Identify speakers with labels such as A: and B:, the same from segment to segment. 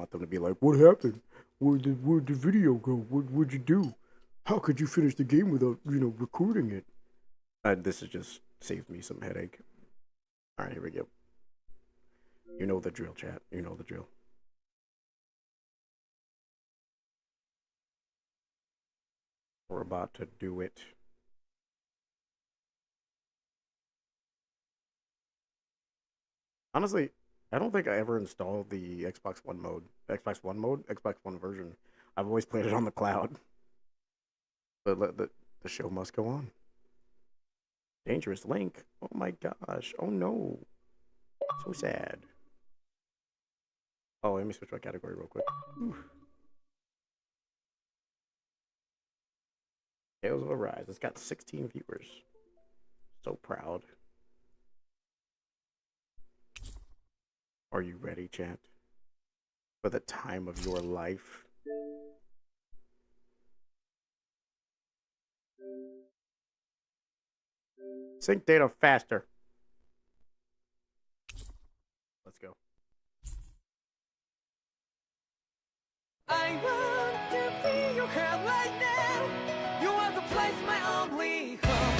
A: want them to be like, "What happened? Where'd the video go? What'd you do? How could you finish the game without recording it?" This is just saves me some headache. All right, here we go. You know the drill, chat. You know the drill. We're about to do it. Honestly, I don't think I ever installed the Xbox One mode. Xbox One version. I've always played it on the cloud. But the show must go on. Dangerous Link. Oh my gosh. Oh no. So sad. Oh, let me switch my category real quick. Whew. Tales of Arise. It's got 16 viewers. So proud. Are you ready, chat? For the time of your life? Sync data faster. Let's go. I want to feel your hair right now. You are the place, my only home.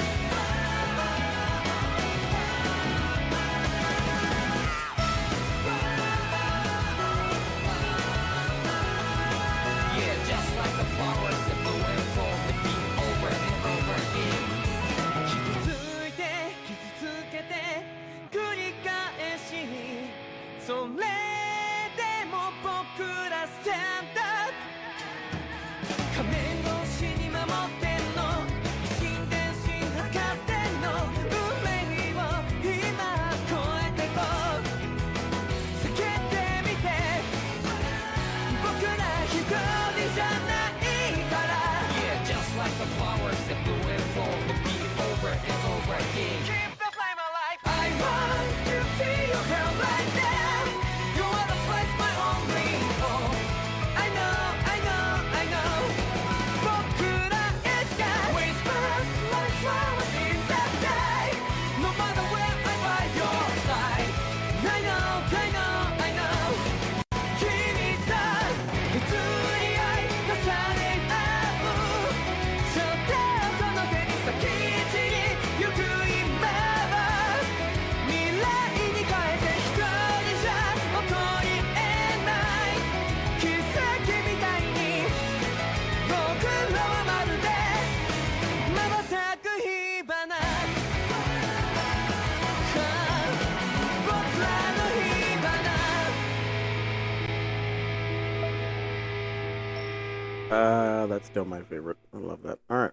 A: Yeah, just like the flowers that bloom and fall, the beat over and over again. 傷ついて傷つけて繰り返しそれでも僕ら stand up 仮面越しに守ってんの一心伝心測ってんの運命を今超えてこう叫んでみて僕ら一人じゃないから Yeah, just like the flowers that bloom and fall, the beat over and over again. Keep the flame alive. I want to feel your hair right now. You are the place, my only home. I know, I know, I know. 僕らいつか whisper like flowers in the sky. No matter where I'm by your side. I know, I know, I know. 君と譲り合い重ね合うショートの手に先一に行く今は未来に変えて一人じゃ起こり得ない奇跡みたいに僕らはまるで瞬く火花僕らの火花 that's still my favorite. I love that. All right.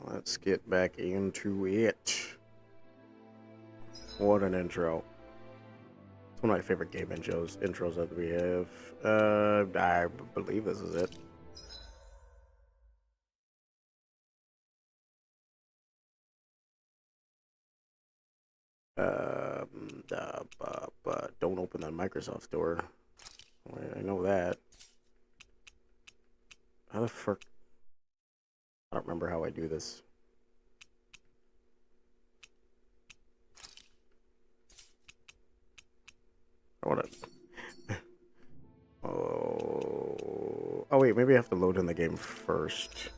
A: Let's get back into it. What an intro. It's one of my favorite game intros that we have. I believe this is it. Don't open that Microsoft store. I know that. How the fuck? I don't remember how I do this. I wanna... Oh wait, maybe I have to load in the game first.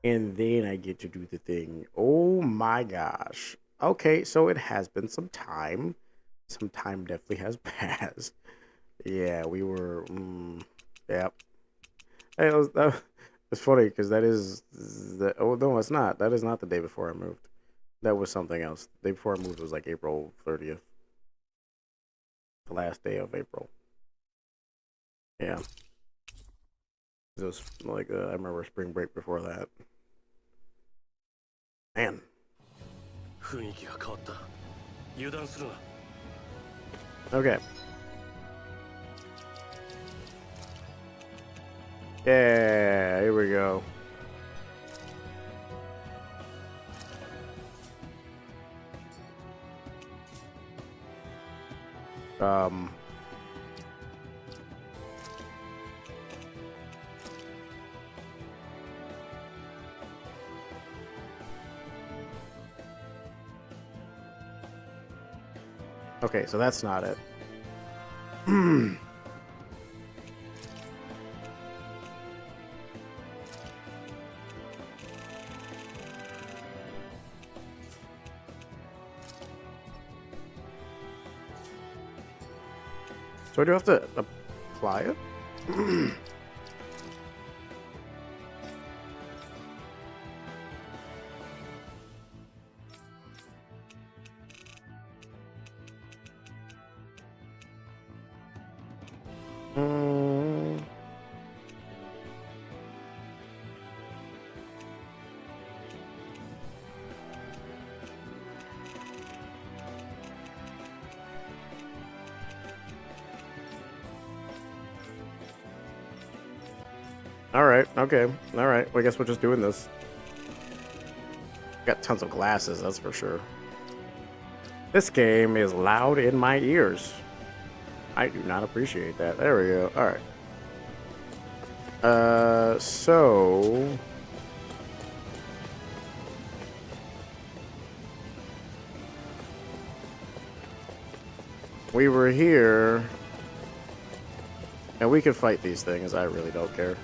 A: And then I get to do the thing. Oh my gosh. Okay, so it has been some time. Some time definitely has passed. Yeah, we were... yep. Hey, it's funny because that is... oh, no, it's not. That is not the day before I moved. That was something else. The day before I moved was like April 30th. The last day of April. Yeah. It was like, I remember spring break before that. Man. Okay. Yeah, here we go. Okay, so that's not it.
B: So I do have to apply it? Alright, okay. Alright, well, I guess we're just doing this. Got tons of glasses, that's for sure. This game is loud in my ears. I do not appreciate that. There we go. Alright. So... we were here... and we can fight these things, I really don't care.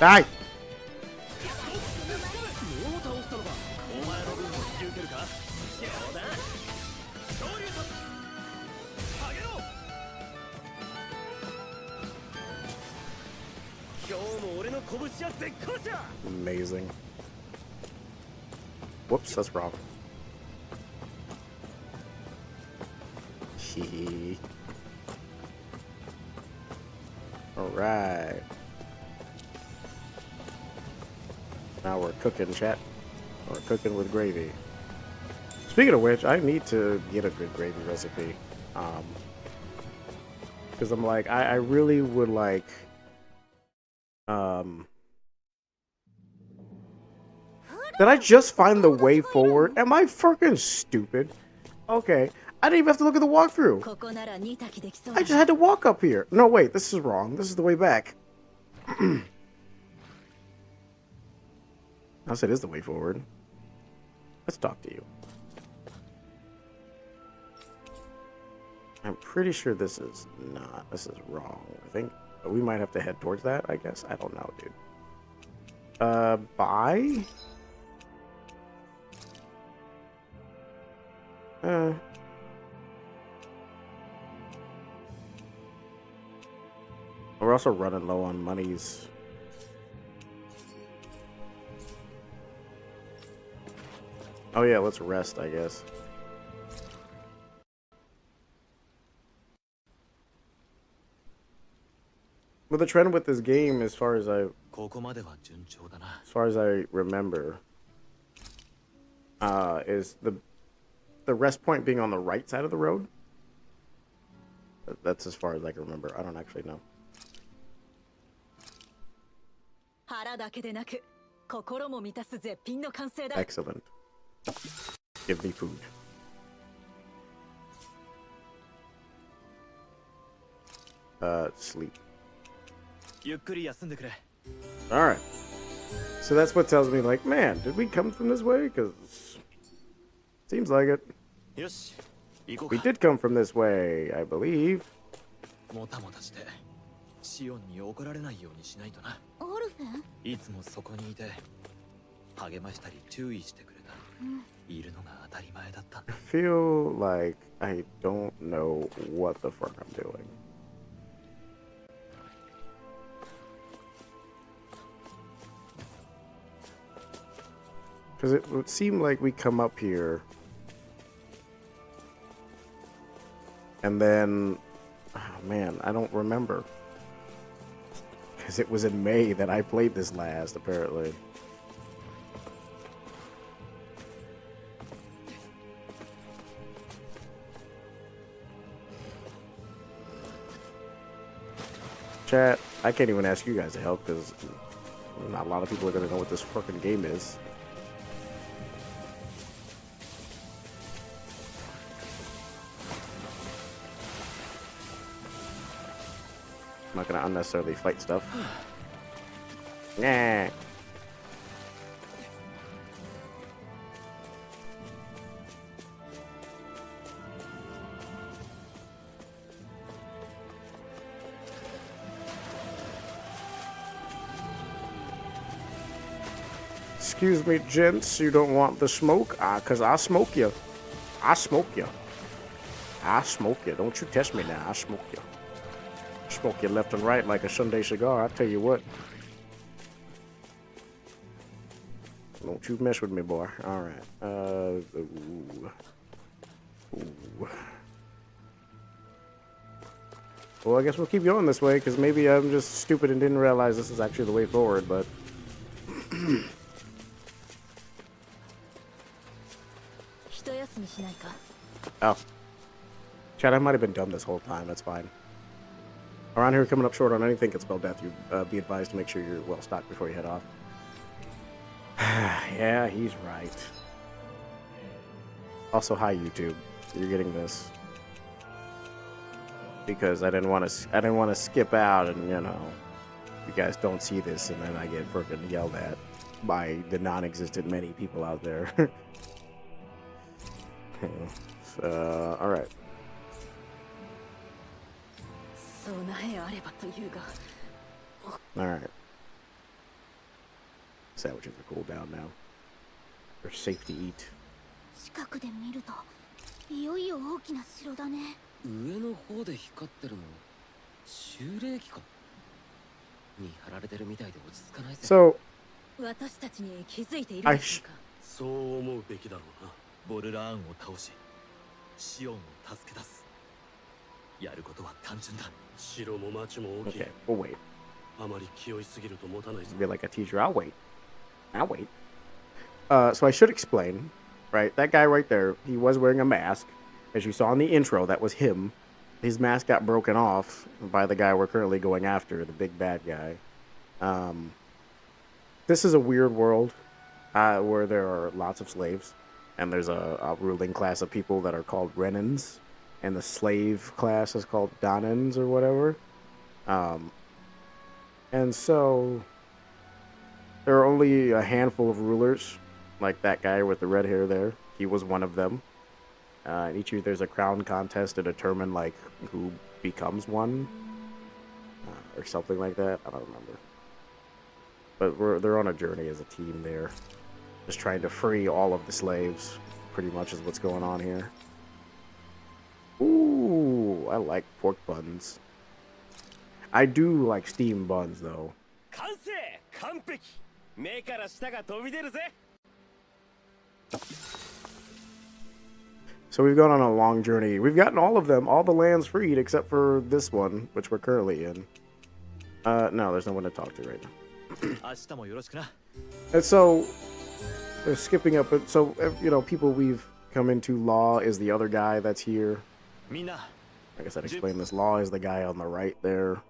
B: Die! Amazing. Whoops, that's wrong. Hee. Alright. Now we're cooking, chat. We're cooking with gravy. Speaking of which, I need to get a good gravy recipe. Because I'm like, I really would like... Did I just find the way forward? Am I fucking stupid? Okay. I didn't even have to look at the walkthrough. I just had to walk up here. No, wait. This is wrong. This is the way back. I said is the way forward. Let's talk to you. I'm pretty sure this is not. This is wrong. I think we might have to head towards that, I guess. I don't know, dude. Bye? We're also running low on monies. Oh yeah, let's rest, I guess. But the trend with this game, as far as I remember, is the rest point being on the right side of the road. That's as far as I can remember. I don't actually know. Excellent. Give me food. Sleep. Alright. So that's what tells me, like, man, did we come from this way? Because seems like it. We did come from this way, I believe. I feel like I don't know what the fuck I'm doing. Because it would seem like we come up here and then, oh man, I don't remember. Because it was in May that I played this last, apparently. Chat, I can't even ask you guys to help because Not a lot of people are gonna know what this fucking game is. I'm not gonna unnecessarily fight stuff. Nah. Excuse me, gents, you don't want the smoke? Cause I smoke you. I smoke you. I smoke you. Don't you test me now. I smoke you. Smoke you left and right like a Sunday cigar, I tell you what. Don't you mess with me, boy. Alright. Ooh. Well, I guess we'll keep going this way, because maybe I'm just stupid and didn't realize this is actually the way forward, but... Oh. Chad, I might have been dumb this whole time, that's fine. Around here, coming up short on anything can spell death. You be advised to make sure you're well stocked before you head off. Yeah, he's right. Also, hi YouTube. You're getting this because I didn't want to skip out, and you know, you guys don't see this, and then I get freaking yelled at by the non-existent many people out there. All right. All right. Sandwiches are cooled down now. They're safe to eat.
C: 近くで見るといよいよ大きな城だね。
A: 上の方で光ってるの修霊機か。見張られてるみたいで落ち着かないぜ。
B: So
C: 私たちに気づいているでしょうか。
D: そう思うべきだろうな。ボルラーンを倒し、シオンを助け出す。やることは単純だ。城も町も大きい。
B: okay, we'll wait.
D: あまり気負いすぎると持たないぞ。
B: Be like a teacher. I'll wait. I'll wait. So I should explain, right? That guy right there, he was wearing a mask. As you saw in the intro, that was him. His mask got broken off by the guy we're currently going after, the big bad guy. This is a weird world where there are lots of slaves, and there's a ruling class of people that are called Renans, and the slave class is called Donans or whatever. And so there are only a handful of rulers, like that guy with the red hair there. He was one of them. And each year there's a crown contest to determine like who becomes one, or something like that. I don't remember. But they're on a journey as a team there, just trying to free all of the slaves. Pretty much is what's going on here. Ooh, I like pork buns. I do like steamed buns though.
A: 完成完璧目から舌が飛び出るぜ
B: So we've gone on a long journey. We've gotten all of them, all the lands freed except for this one, which we're currently in. No, there's no one to talk to right now. And so they're skipping up, but so you know, people we've come into. Law is the other guy that's here. I guess I'd explain this. Law is the guy on the right there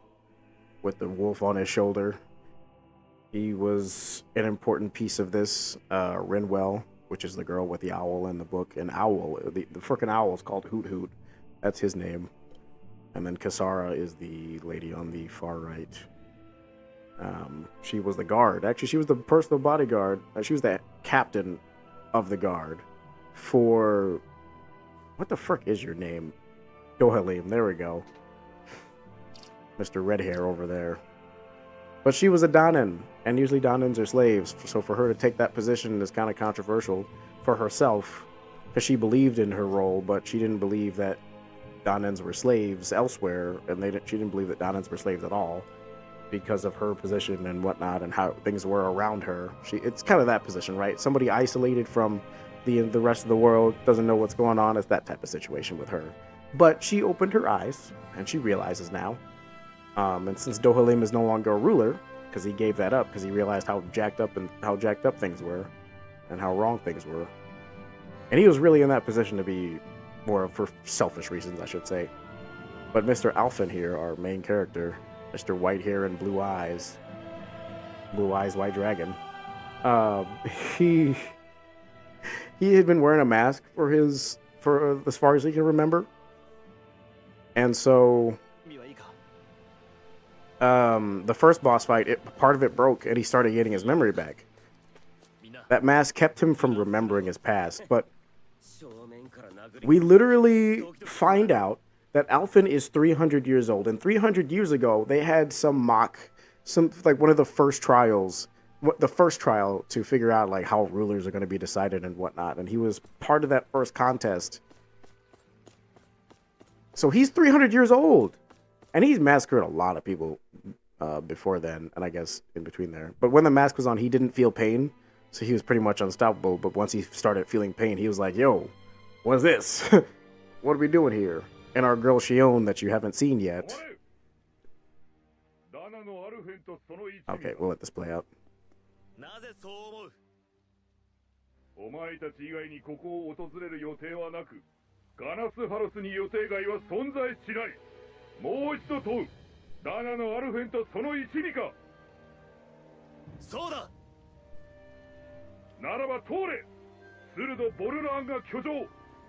B: with the wolf on his shoulder. He was an important piece of this. Rinwell, which is the girl with the owl in the book. An owl. The frickin' owl is called Hoot Hoot. That's his name. And then Kasara is the lady on the far right. She was the guard. Actually, she was the personal bodyguard. She was the captain of the guard for... What the frick is your name? Dohalim. There we go. Mr. Red Hair over there. But she was a Donan, and usually Donans are slaves, so for her to take that position is kind of controversial for herself, because she believed in her role, but she didn't believe that Donans were slaves elsewhere, and she didn't believe that Donans were slaves at all, because of her position and whatnot, and how things were around her. It's kind of that position, right? Somebody isolated from the rest of the world, doesn't know what's going on. It's that type of situation with her. But she opened her eyes, and she realizes now. And since Dohalim is no longer a ruler, because he gave that up, because he realized how jacked up things were, and how wrong things were. And he was really in that position to be more for selfish reasons, I should say. But Mr. Alphen here, our main character, Mr. White Hair and Blue Eyes, Blue Eyes White Dragon. Um, he he had been wearing a mask for as far as he can remember, and so the first boss fight, part of it broke, and he started getting his memory back. That mask kept him from remembering his past, but we literally find out that Alphen is 300 years old, and 300 years ago they had some like one of the first trials, the first trial to figure out like how rulers are going to be decided and whatnot, and he was part of that first contest. So he's 300 years old, and he's massacred a lot of people before then, and I guess in between there. But when the mask was on, he didn't feel pain, so he was pretty much unstoppable. But once he started feeling pain, he was like, yo, what is this? What are we doing here? And our girl Shion that you haven't seen yet. Okay, we'll let this play out.
E: お前たち以外にここを訪れる予定はなく、ガナスハロスに予定外は存在しない。もう一度問う。ダナのアルフェンとその一味か。
D: そうだ。
E: ならば通れ。スルド・ボルラーンが居城、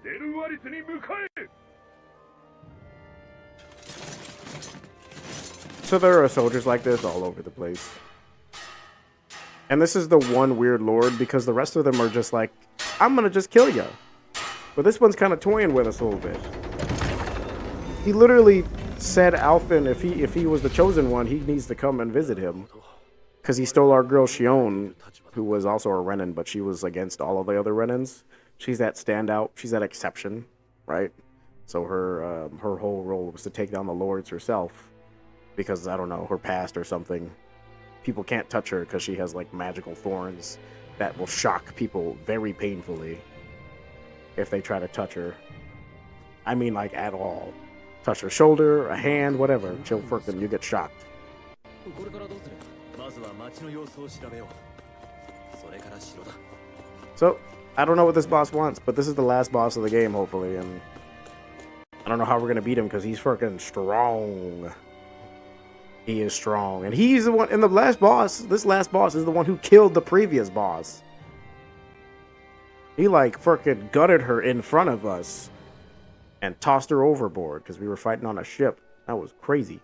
E: デルワリスに向かえ。
B: So there are soldiers like this all over the place. And this is the one weird lord because the rest of them are just like, I'm gonna just kill you. But this one's kind of toying with us a little bit. He literally said Alphen, if he was the chosen one, he needs to come and visit him. Because he stole our girl Shion, who was also a Renin, but she was against all of the other Renins. She's that standout, she's that exception, right? So her whole role was to take down the lords herself. Because, I don't know, her past or something. People can't touch her because she has, like, magical thorns that will shock people very painfully if they try to touch her. I mean, like, at all. Touch her shoulder, a hand, whatever. She'll frickin' you get shocked. So, I don't know what this boss wants, but this is the last boss of the game, hopefully, and I don't know how we're gonna beat him because he's frickin' strong. He is strong. And he's the one, and the last boss, this last boss is the one who killed the previous boss. He like freaking gutted her in front of us and tossed her overboard because we were fighting on a ship. That was crazy.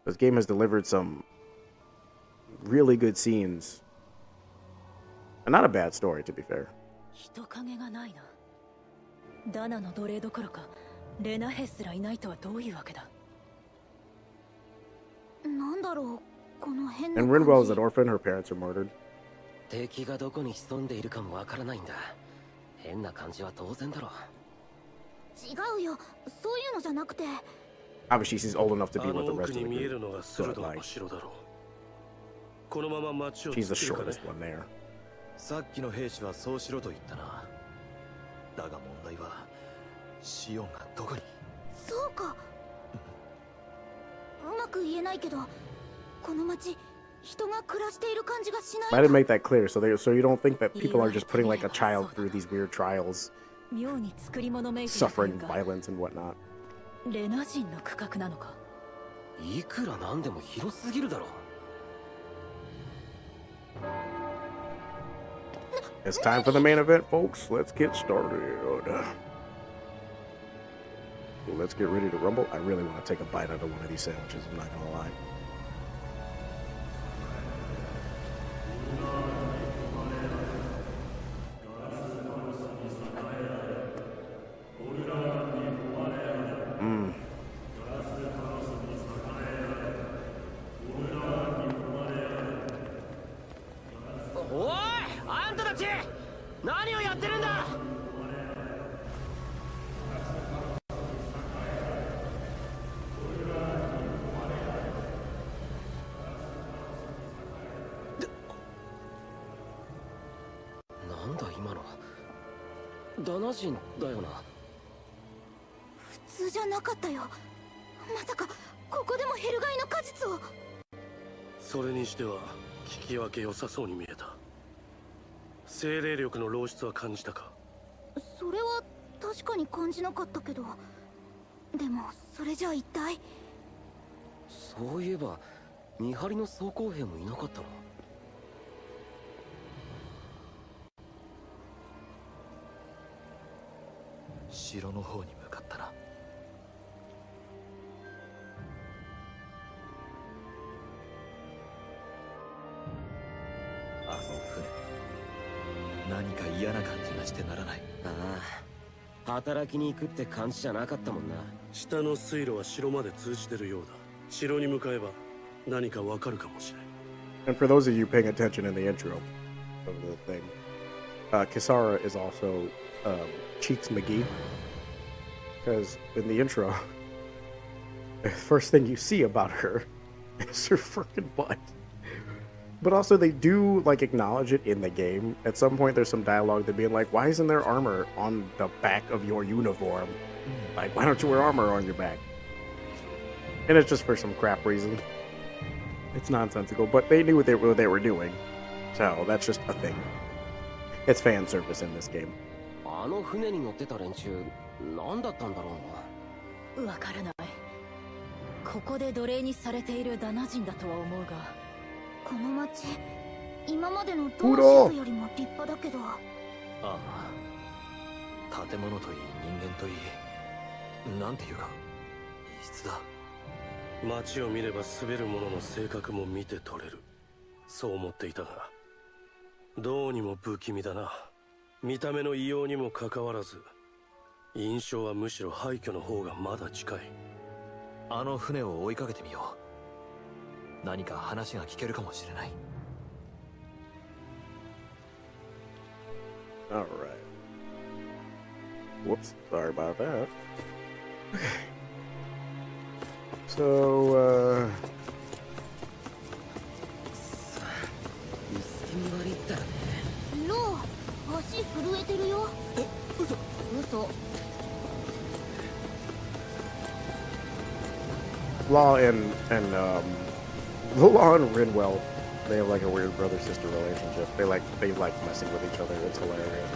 B: This game has delivered some really good scenes. And not a bad story, to be fair.
C: ダナの奴隷どころかレナヘすらいないとはどういうわけだ。なんだろうこの変な
B: And Rinwell is an orphan, her parents are murdered.
F: 敵がどこに潜んでいるかもわからないんだ。変な感じは当然だろう。
C: 違うよ、そういうのじゃなくて。
B: Obviously, she's old enough to be with the rest of the group. But, like, she's the shortest one there.
D: さっきの兵士はそうしろと言ったな。だが問題はシオンがどこに。
C: そうか。うまく言えないけど、この町人が暮らしている感じがしない。
B: I didn't make that clear, so you don't think that people are just putting like a child through these weird trials, suffering violence and whatnot.
C: レナ人の区画なのか。
F: いくらなんでも広すぎるだろう。
B: It's time for the main event, folks. Let's get started. Let's get ready to rumble. I really want to take a bite out of one of these sandwiches, I'm not gonna lie.
C: 普通じゃなかったよ。まさかここでもヘルガイの果実を。
G: それにしては聞き分け良さそうに見えた。精霊力の漏出は感じたか？
C: それは確かに感じなかったけど、でもそれじゃ一体。
F: そういえば見張りの装甲兵もいなかったの？
D: 城の方に向かったな。あの船、何か嫌な感じがしてならない。
F: ああ、働きに行くって感じじゃなかったもんな。
G: 下の水路は城まで通じてるようだ。城に向かえば何かわかるかもしれん。
B: And for those of you paying attention in the intro of the thing, Kisara is also Cheeks McGee. Because in the intro, the first thing you see about her is her freaking butt. But also they do like acknowledge it in the game. At some point there's some dialogue that being like, why isn't there armor on the back of your uniform? Like, why don't you wear armor on your back? And it's just for some crap reason. It's nonsensical, but they knew what they were doing. So that's just a thing. It's fan service in this game.
F: あの船に乗ってた連中、何だったんだろうな。
C: わからない。ここで奴隷にされているダナ人だとは思うが、この町、今までのドアシフよりも立派だけど。
D: ああ、建物といい人間といい、なんていうか異質だ。
G: 街を見れば滑る者の性格も見て取れる。そう思っていたが、どうにも不気味だな。見た目の異様にもかかわらず、印象はむしろ廃墟の方がまだ近い。
D: あの船を追いかけてみよう。何か話が聞けるかもしれない。
B: All right. Whoops, sorry about that. So,
F: 薄気味悪いったらね。
C: ロー、足震えてるよ。嘘。
B: Law and Law and Rinwell, they have like a weird brother-sister relationship. They like messing with each other. It's hilarious.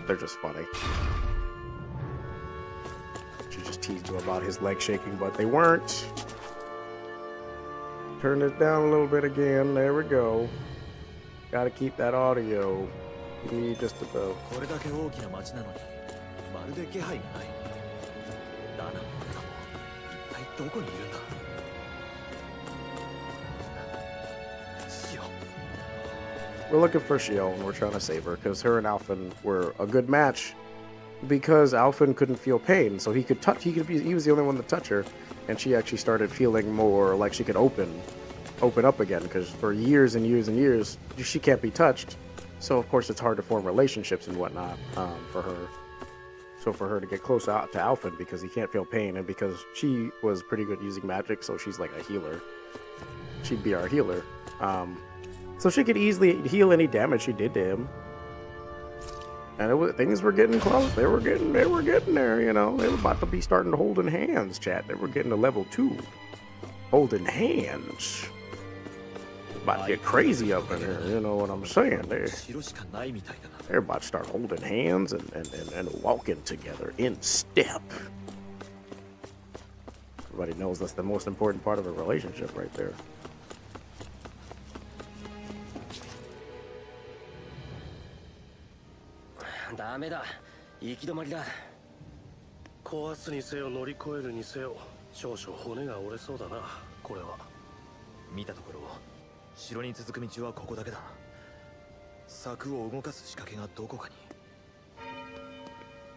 B: They're just funny. She just teased him about his leg shaking, but they weren't. Turn it down a little bit again. There we go. Gotta keep that audio. Me just above.
D: これだけ大きな町なのに、まるで気配がない。ダナも俺らも一体どこにいるんだ。シオ。
B: We're looking for Shio and we're trying to save her because her and Alphen were a good match because Alphen couldn't feel pain, so he was the only one to touch her, and she actually started feeling more like she could open up again because for years and years and years she can't be touched, so of course it's hard to form relationships and whatnot for her. So for her to get close out to Alphen because he can't feel pain, and because she was pretty good using magic, so she's like a healer. She'd be our healer. So she could easily heal any damage she did to him. And things were getting close. They were getting there, you know. They were about to be starting to holding hands, chat. They were getting to level 2. Holding hands. About to get crazy up in here, you know what I'm saying? They're about to start holding hands and walking together in step. Everybody knows that's the most important part of a relationship right there.
F: ダメだ、行き止まりだ。
G: 壊すにせよ乗り越えるにせよ、少々骨が折れそうだな。これは
D: 見たところ城に続く道はここだけだ。柵を動かす仕掛けがどこかに。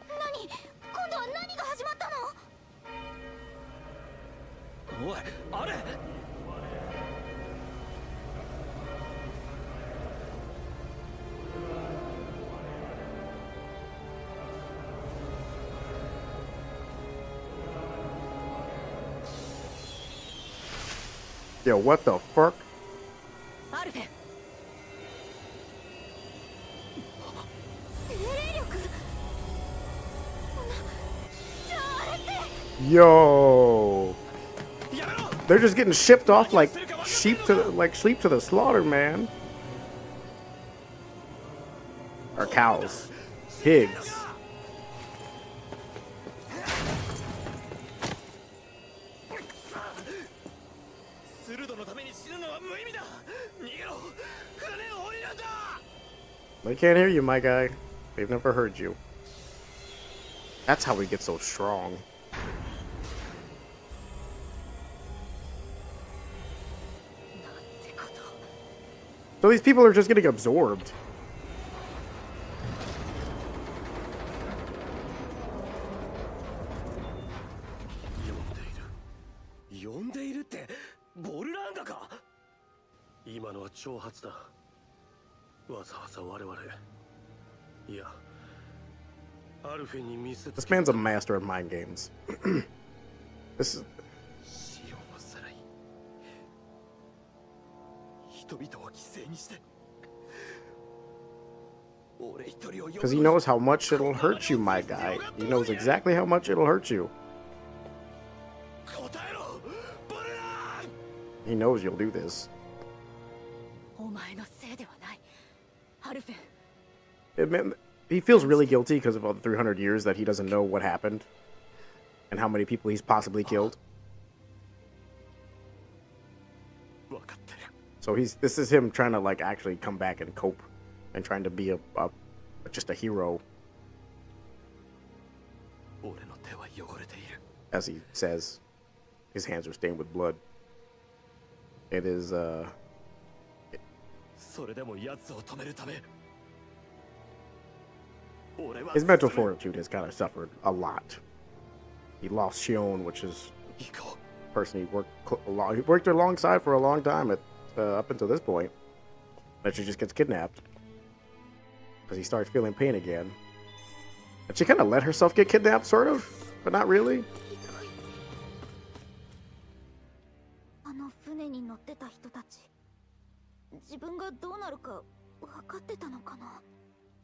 C: 何？今度は何が始まったの？
F: おい、あれ
B: Yo, what the fuck?
C: アルフェ。精霊力。じゃああれって。
B: Yo, they're just getting shipped off like sheep to the slaughter, man. Or cows, pigs.
D: ために死ぬのは無意味だ。逃げろ。船を降りるんだ。
B: They can't hear you, my guy. They've never heard you. That's how we get so strong. So these people are just getting absorbed.
F: 呼んでいるってボルラーンガか。
G: 今のは挑発だ。わざわざ我々、いや、アルフェに見せつ
B: This man's a master of mind games. This is
D: シオンをさらい、人々を犠牲にして、俺一人を
B: because he knows how much it'll hurt you, my guy. He knows exactly how much it'll hurt you.
D: 答えろ、ボルラーン。
B: He knows you'll do this.
C: お前のせいではない、アルフェン。
B: It, he feels really guilty because of all the 300 years that he doesn't know what happened and how many people he's possibly killed.
D: 分かってる。
B: So this is him trying to like actually come back and cope and trying to be just a hero,
D: 俺の手は汚れている。
B: as he says. His hands are stained with blood. It is
D: それでも奴を止めるため。俺は
B: his mental fortitude has kind of suffered a lot. He lost Shion, which is
D: 行こ
B: a person he worked alongside for a long time up until this point. That she just gets kidnapped because he starts feeling pain again. And she kind of let herself get kidnapped, sort of, but not really.
C: あの船に乗ってた人たち、自分がどうなるか分かってたのかな。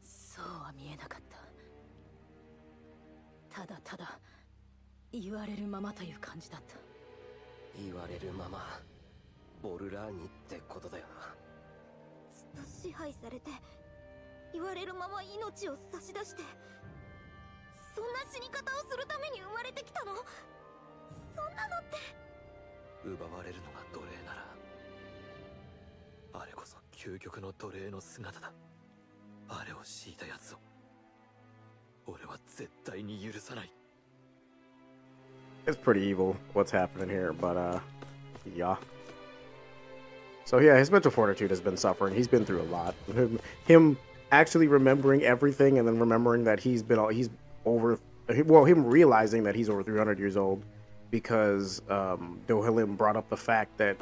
C: そうは見えなかった。ただただ言われるままという感じだった。
F: 言われるままボルラーニってことだよな。
C: ずっと支配されて、言われるまま命を差し出して、そんな死に方をするために生まれてきたの。そんなのって。
D: 奪われるのが奴隷なら、あれこそ究極の奴隷の姿だ。あれを敷いたやつを俺は絶対に許さない。
B: It's pretty evil what's happening here, but yeah. So yeah, his mental fortitude has been suffering. He's been through a lot. Him actually remembering everything and then remembering that he's over. Well, him realizing that he's over 300 years old because Dohalim brought up the fact that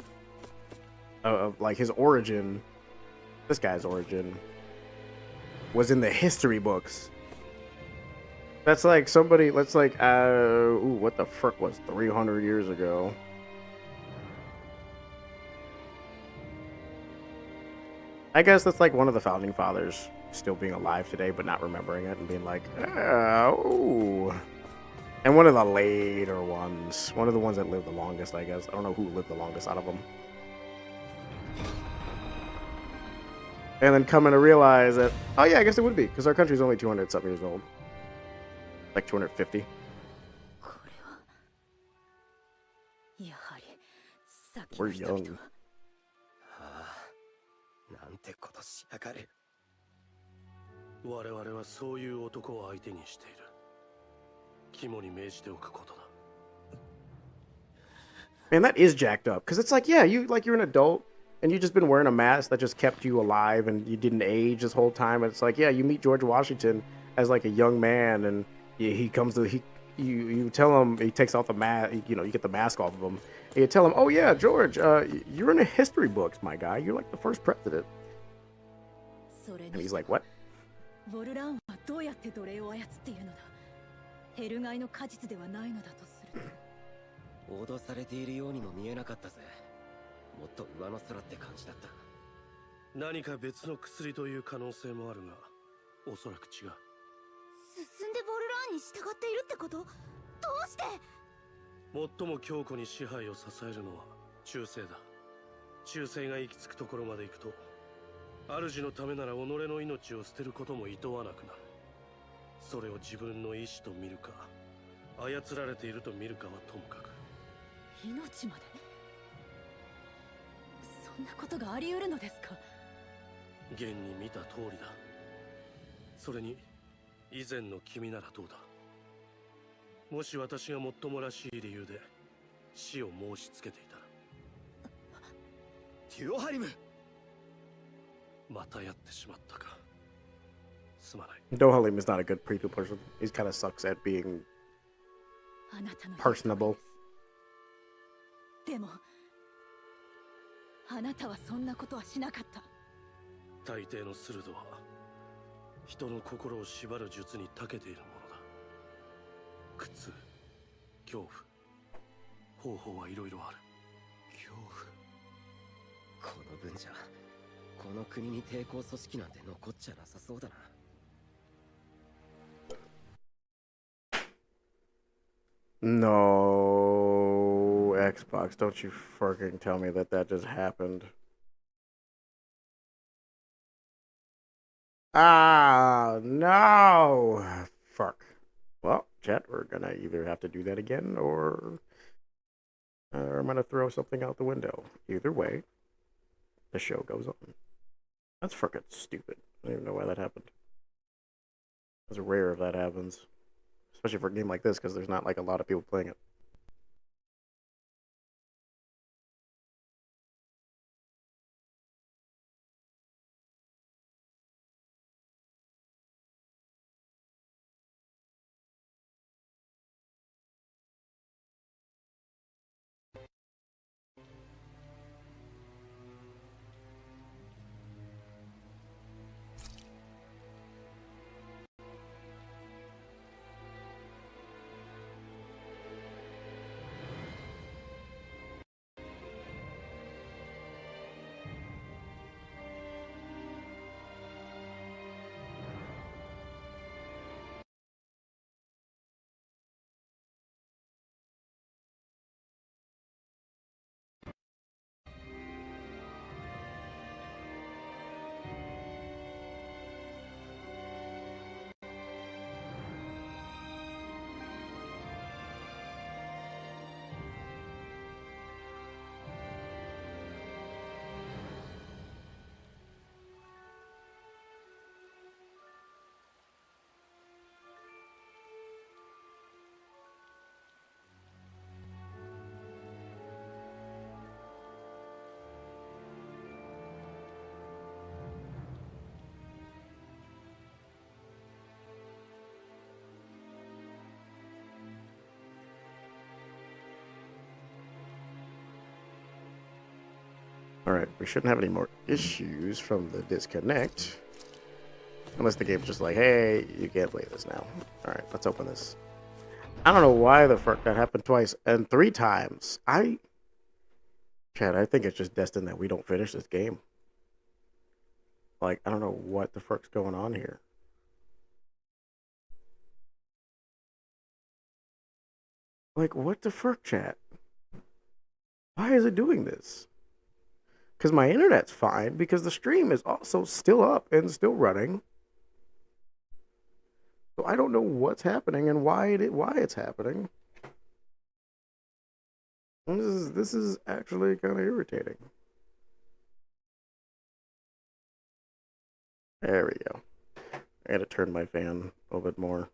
B: like his origin, this guy's origin, was in the history books. That's like somebody. That's like ooh, what the frick was 300 years ago? I guess that's like one of the founding fathers still being alive today, but not remembering it and being like, oh. And one of the later ones, one of the ones that lived the longest, I guess. I don't know who lived the longest out of them. And then coming to realize that, oh yeah, I guess it would be, because our country's only 200-something years old. Like 250.
C: これはやはり先
B: We're
C: の人々
B: young.
F: ああ、なんてことしやがる。
G: 我々はそういう男を相手にしている。肝に銘じておくことだ。
B: Man, that is jacked up. Because it's like, yeah, you're an adult, and you've just been wearing a mask that just kept you alive, and you didn't age this whole time. And it's like, yeah, you meet George Washington as like a young man, and he comes to you tell him, he takes off the mask, you get the mask off of him, and you tell him, oh yeah, George, you're in the history books, my guy. You're like the first president. And he's like, what?
C: ボルランはどうやって奴隷を操っているのだ。ヘルガイの果実ではないのだとすると。
F: 脅されているようにも見えなかったぜ。もっと上の空って感じだった。
G: 何か別の薬という可能性もあるが、おそらく違う。
C: 進んでボルラーンに従っているってこと？どうして？
G: 最も強固に支配を支えるのは忠誠だ。忠誠が行き着くところまで行くと、主のためなら己の命を捨てることも厭わなくなる。それを自分の意志と見るか、操られていると見るかはともかく。
C: 命まで？そんなことがあり得るのですか？
G: 現に見た通りだ。それに以前の君ならどうだ。もし私がもっともらしい理由で死を申し付けていたら。
D: テュオハリム、
G: またやってしまったか。すまない。
B: Dohalim is not a good people person. He kind of sucks at being
C: あなたの
B: personable.
C: でもあなたはそんなことはしなかった。
G: 大抵のスルドは人の心を縛る術に長けているものだ。苦痛、恐怖、方法はいろいろある。
F: 恐怖。この分じゃこの国に抵抗組織なんて残っちゃなさそうだな。
B: No, Xbox, don't you fucking tell me that that just happened. Ah, no. Fuck. Well, chat, we're gonna either have to do that again or I'm gonna throw something out the window. Either way, the show goes on. That's fucking stupid. I don't even know why that happened. It's rare if that happens. Especially for a game like this, because there's not like a lot of people playing it. Alright, we shouldn't have any more issues from the disconnect. Unless the game's just like, hey, you can't play this now. Alright, let's open this. I don't know why the fuck that happened twice and 3 times. Chad, I think it's just destined that we don't finish this game. Like, I don't know what the fuck's going on here. Like, what the fuck, chat? Why is it doing this? Because my internet's fine, because the stream is also still up and still running. So I don't know what's happening and why it's happening. And this is actually kind of irritating. There we go. I gotta turn my fan a little bit more.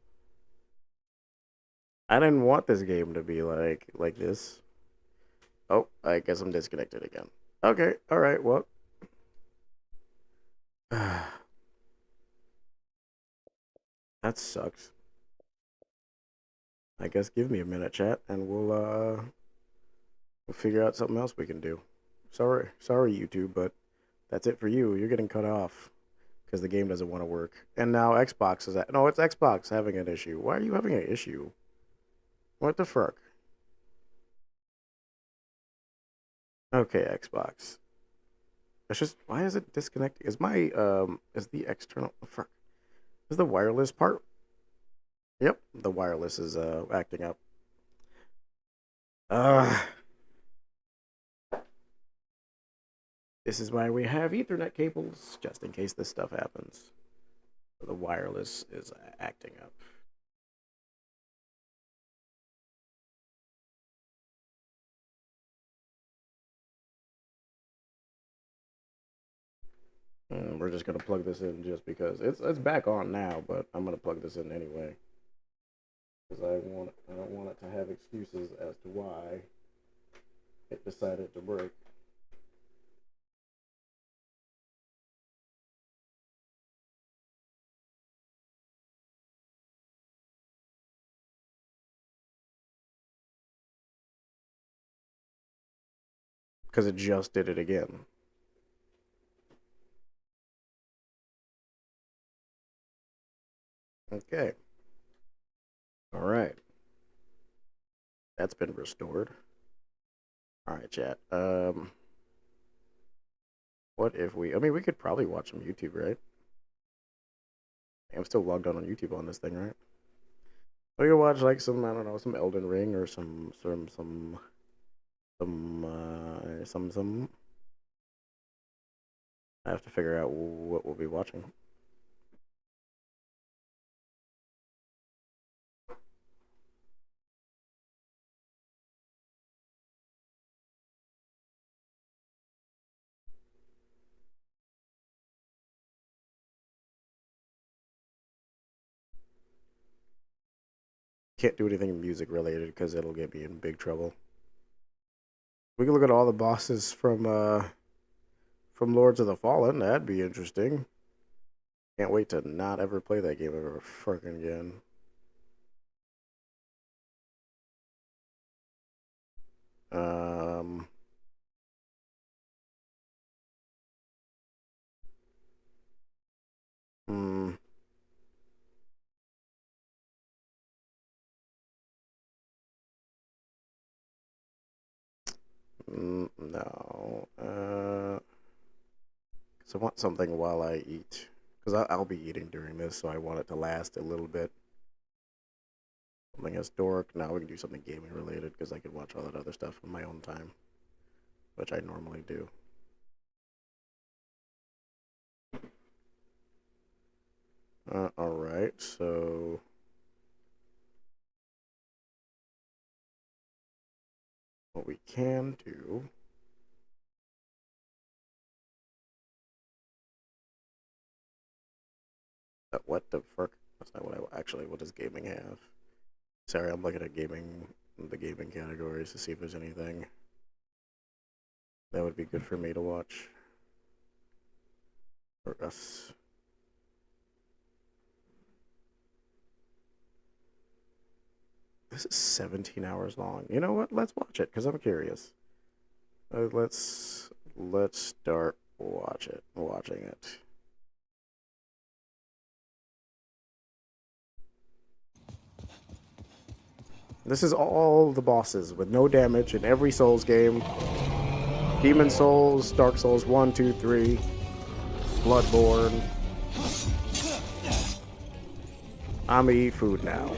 B: I didn't want this game to be like this. Oh, I guess I'm disconnected again. Okay, alright, well. That sucks. I guess give me a minute, chat, and we'll figure out something else we can do. Sorry, YouTube, but that's it for you. You're getting cut off because the game doesn't want to work. And now Xbox is no, it's Xbox having an issue. Why are you having an issue? What the fuck? Okay, Xbox. It's just, why is it disconnecting? Is my is the external fuck? Is the wireless part? Yep, the wireless is acting up. This is why we have Ethernet cables, just in case this stuff happens. The wireless is acting up. We're just gonna plug this in just because it's back on now, but I'm gonna plug this in anyway because I don't want it to have excuses as to why it decided to break. Because it just did it again. Okay. All right. That's been restored. All right, chat. What if we... I mean, we could probably watch some YouTube, right? I'm still logged on YouTube on this thing, right? We could watch, like, some, I don't know, some Elden Ring or some... I have to figure out what we'll be watching. Can't do anything music related because it'll get me in big trouble. We can look at all the bosses from Lords of the Fallen. That'd be interesting. Can't wait to not ever play that game ever fucking again. No. So I want something while I eat. Because I'll be eating during this, so I want it to last a little bit. Something historic. Now we can do something gaming related, because I can watch all that other stuff in my own time. Which I normally do. Alright, so... what we can do... what the fuck? That's not what I... actually, what does gaming have? Sorry, I'm looking at gaming... the gaming categories to see if there's anything that would be good for me to watch. For us. This is 17 hours long. You know what? Let's watch it, because I'm curious. Let's start watching it. This is all the bosses with no damage in every Souls game. Demon Souls, Dark Souls 1, 2, 3, Bloodborne. I'm gonna eat food now.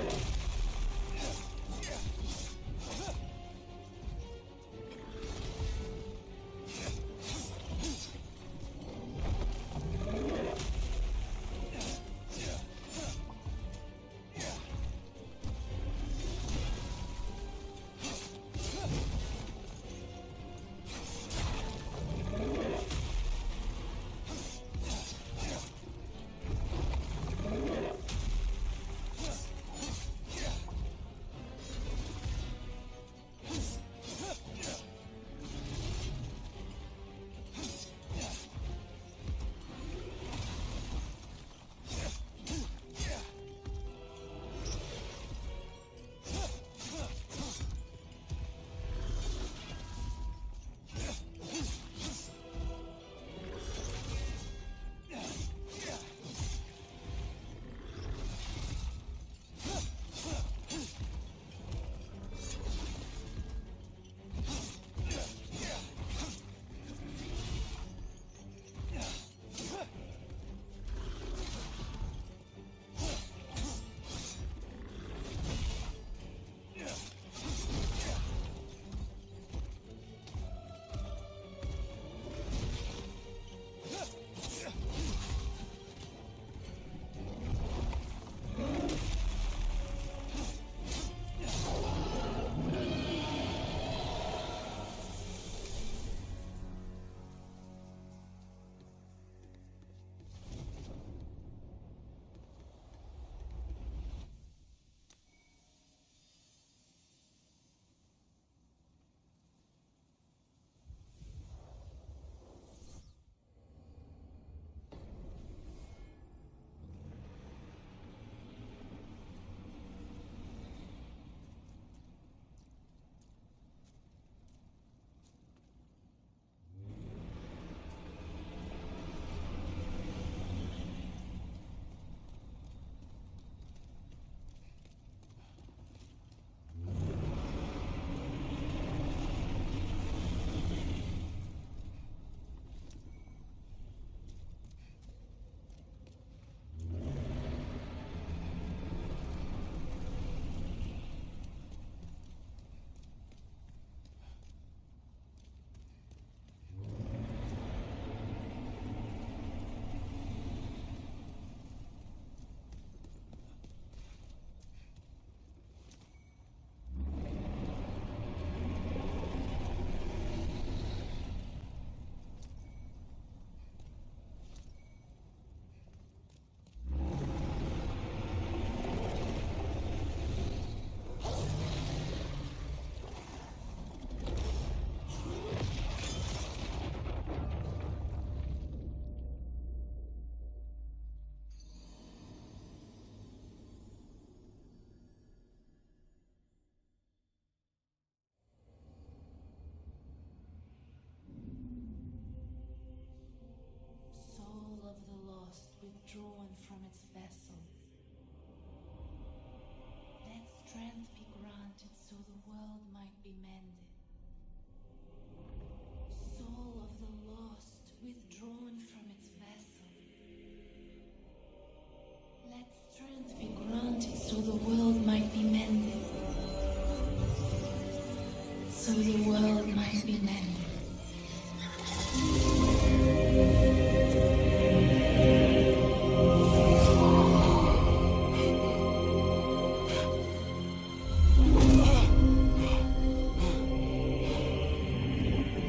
H: so the world might be mended.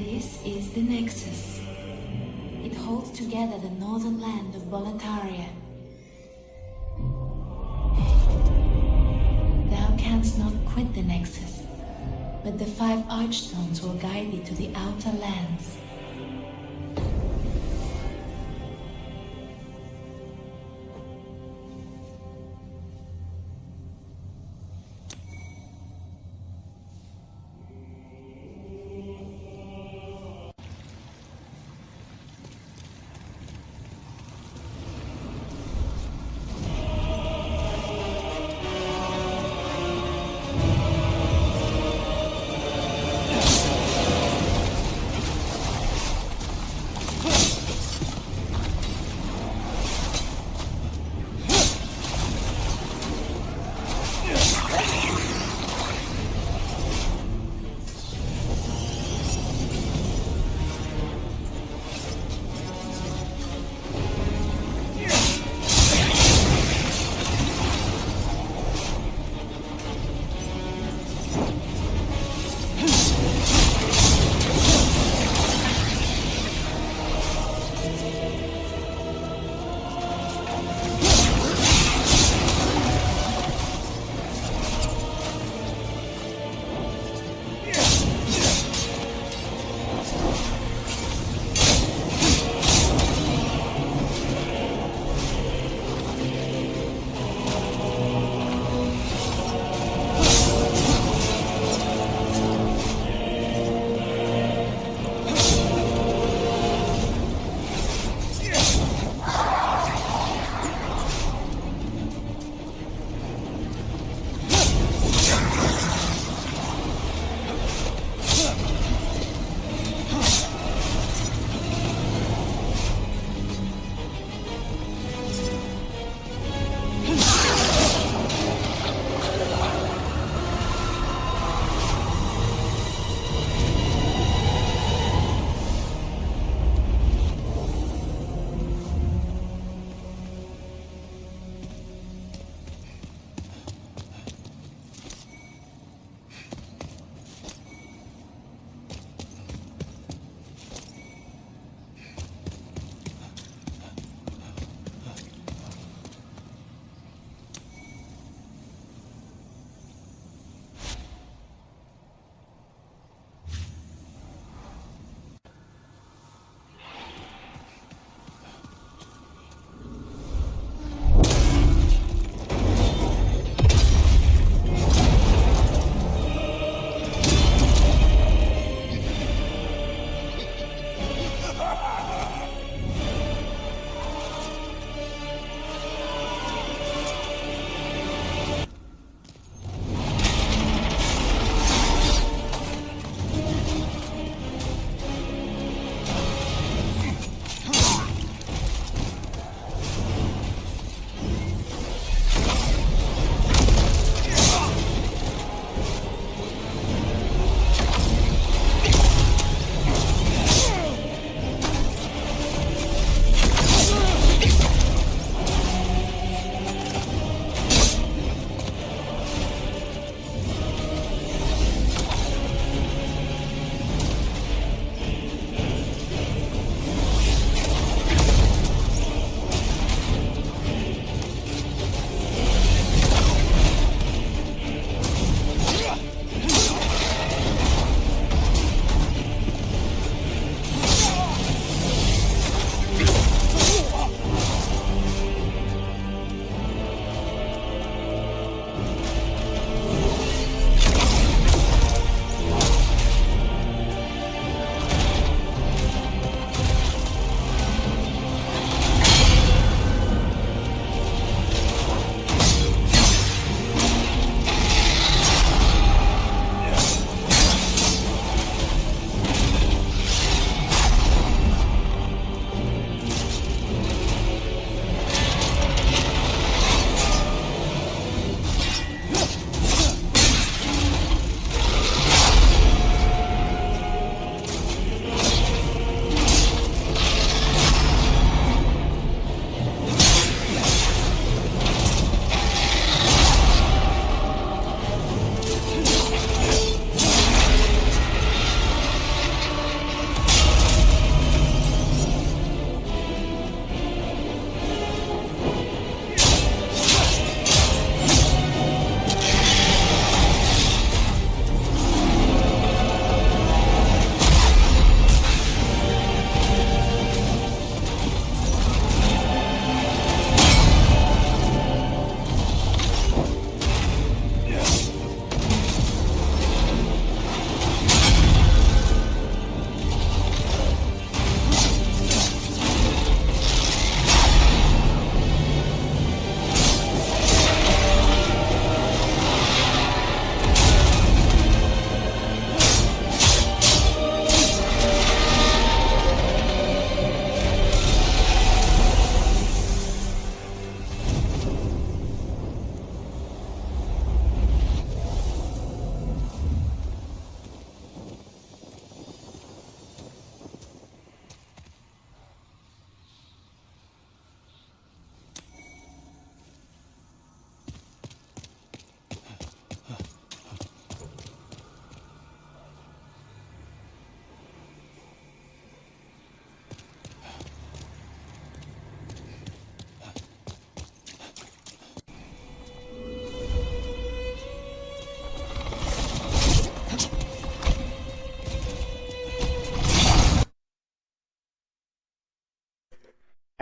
H: This is the Nexus. It holds together the northern land of Boletaria. Thou canst not quit the Nexus, but the 5 Archstones will guide thee to the outer lands.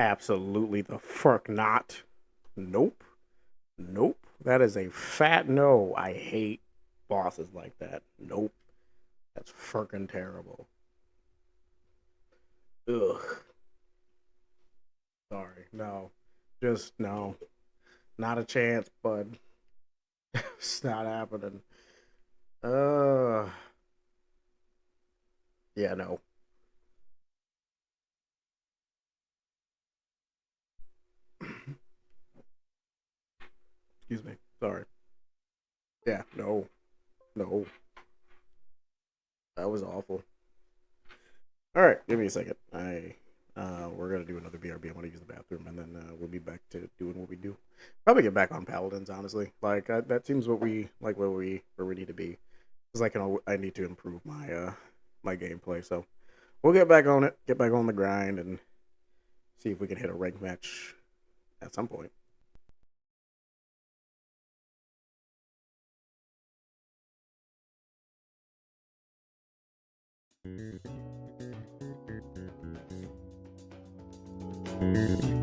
B: Absolutely the fuck not. Nope. Nope. That is a fat no. I hate bosses like that. Nope. That's fucking terrible. Ugh. Sorry. No. Just no. Not a chance, bud. It's not happening. Yeah, no. Excuse me. Sorry. Yeah, no. No. That was awful. Alright, give me a second. We're gonna do another BRB. I want to use the bathroom, and then we'll be back to doing what we do. Probably get back on Paladins, honestly. Like that seems what we like, where we need to be. Because I need to improve my my gameplay. So we'll get back on it, get back on the grind, and see if we can hit a rank match at some point.
I: Mm-hmm.